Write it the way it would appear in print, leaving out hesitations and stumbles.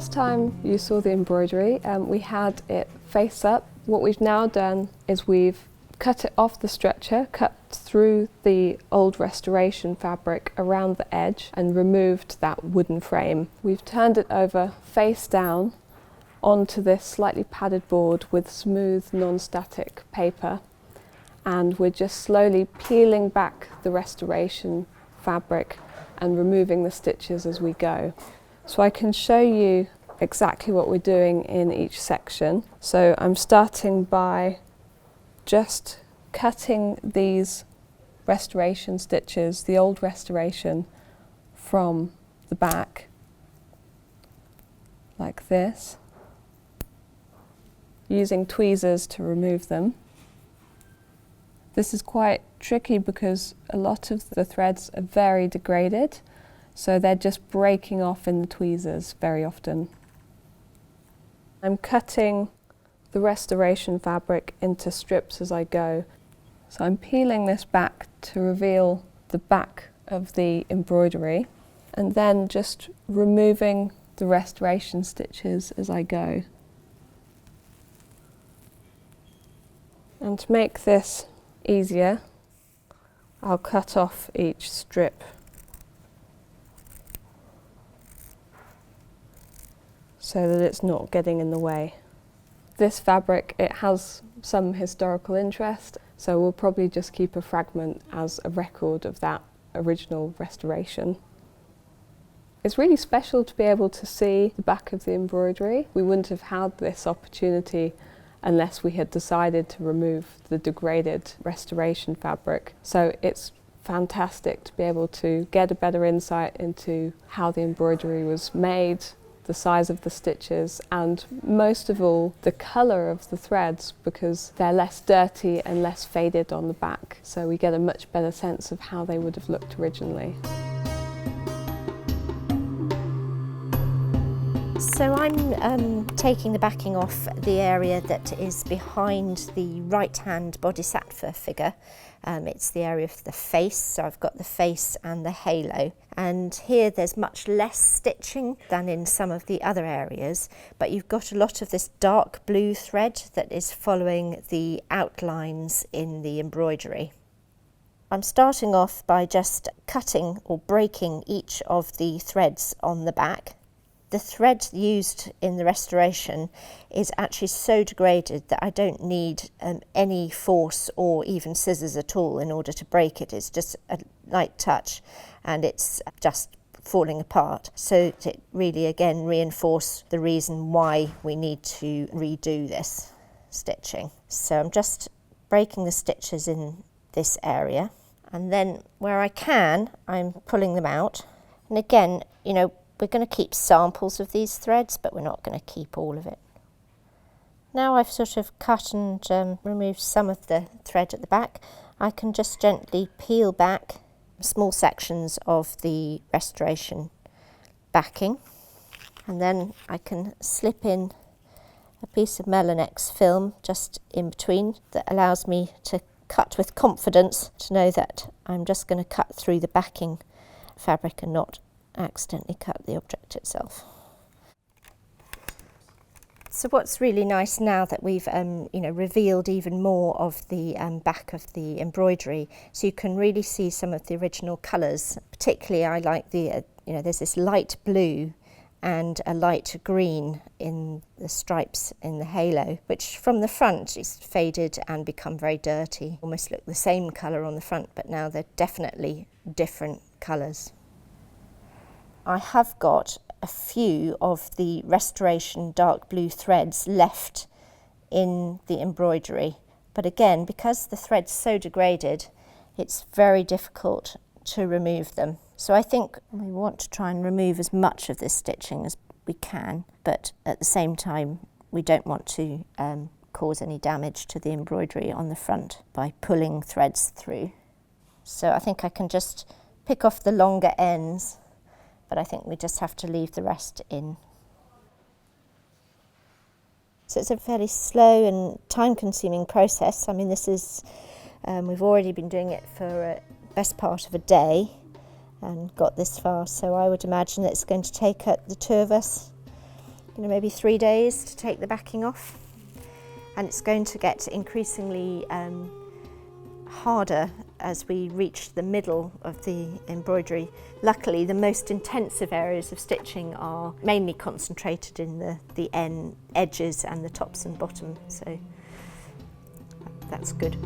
last time you saw the embroidery, we had it face up. What we've now done is we've cut it off the stretcher, cut through the old restoration fabric around the edge and removed that wooden frame. We've turned it over face down onto this slightly padded board with smooth non-static paper, and we're just slowly peeling back the restoration fabric and removing the stitches as we go. So I can show you exactly what we're doing in each section. So I'm starting by just cutting these restoration stitches, the old restoration, from the back like this, using tweezers to remove them. This is quite tricky because a lot of the threads are very degraded, so they're just breaking off in the tweezers very often. I'm cutting the restoration fabric into strips as I go. So I'm peeling this back to reveal the back of the embroidery, and then just removing the restoration stitches as I go. And to make this easier, I'll cut off each strip so that it's not getting in the way. This fabric, it has some historical interest, so we'll probably just keep a fragment as a record of that original restoration. It's really special to be able to see the back of the embroidery. We wouldn't have had this opportunity unless we had decided to remove the degraded restoration fabric. So it's fantastic to be able to get a better insight into how the embroidery was made, the size of the stitches, and most of all, the colour of the threads, because they're less dirty and less faded on the back. So we get a much better sense of how they would have looked originally. So I'm taking the backing off the area that is behind the right-hand bodhisattva figure. It's the area of the face, so I've got the face and the halo. And here there's much less stitching than in some of the other areas, but you've got a lot of this dark blue thread that is following the outlines in the embroidery. I'm starting off by just cutting or breaking each of the threads on the back. The thread used in the restoration is actually so degraded that I don't need any force or even scissors at all in order to break it. It's just a light touch and it's just falling apart. So it really again reinforced the reason why we need to redo this stitching. So I'm just breaking the stitches in this area, and then where I can, I'm pulling them out. And again, you know, we're going to keep samples of these threads, but we're not going to keep all of it. Now I've sort of cut and removed some of the thread at the back, I can just gently peel back small sections of the restoration backing, and then I can slip in a piece of Melanex film just in between that allows me to cut with confidence, to know that I'm just going to cut through the backing fabric and not accidentally cut the object itself. So what's really nice now that we've revealed even more of the back of the embroidery, so you can really see some of the original colours. Particularly I like the there's this light blue and a light green in the stripes in the halo, which from the front is faded and become very dirty. Almost look the same colour on the front, but now they're definitely different colours. I have got a few of the restoration dark blue threads left in the embroidery, but again, because the thread's so degraded, it's very difficult to remove them. So I think we want to try and remove as much of this stitching as we can, but at the same time we don't want to cause any damage to the embroidery on the front by pulling threads through. So I think I can just pick off the longer ends, but I think we just have to leave the rest in. So it's a fairly slow and time-consuming process. I mean, this is, we've already been doing it for the best part of a day and got this far, so I would imagine that it's going to take the two of us maybe 3 days to take the backing off. And it's going to get increasingly harder as we reach the middle of the embroidery. Luckily, the most intensive areas of stitching are mainly concentrated in the edges and the tops and bottom, so that's good.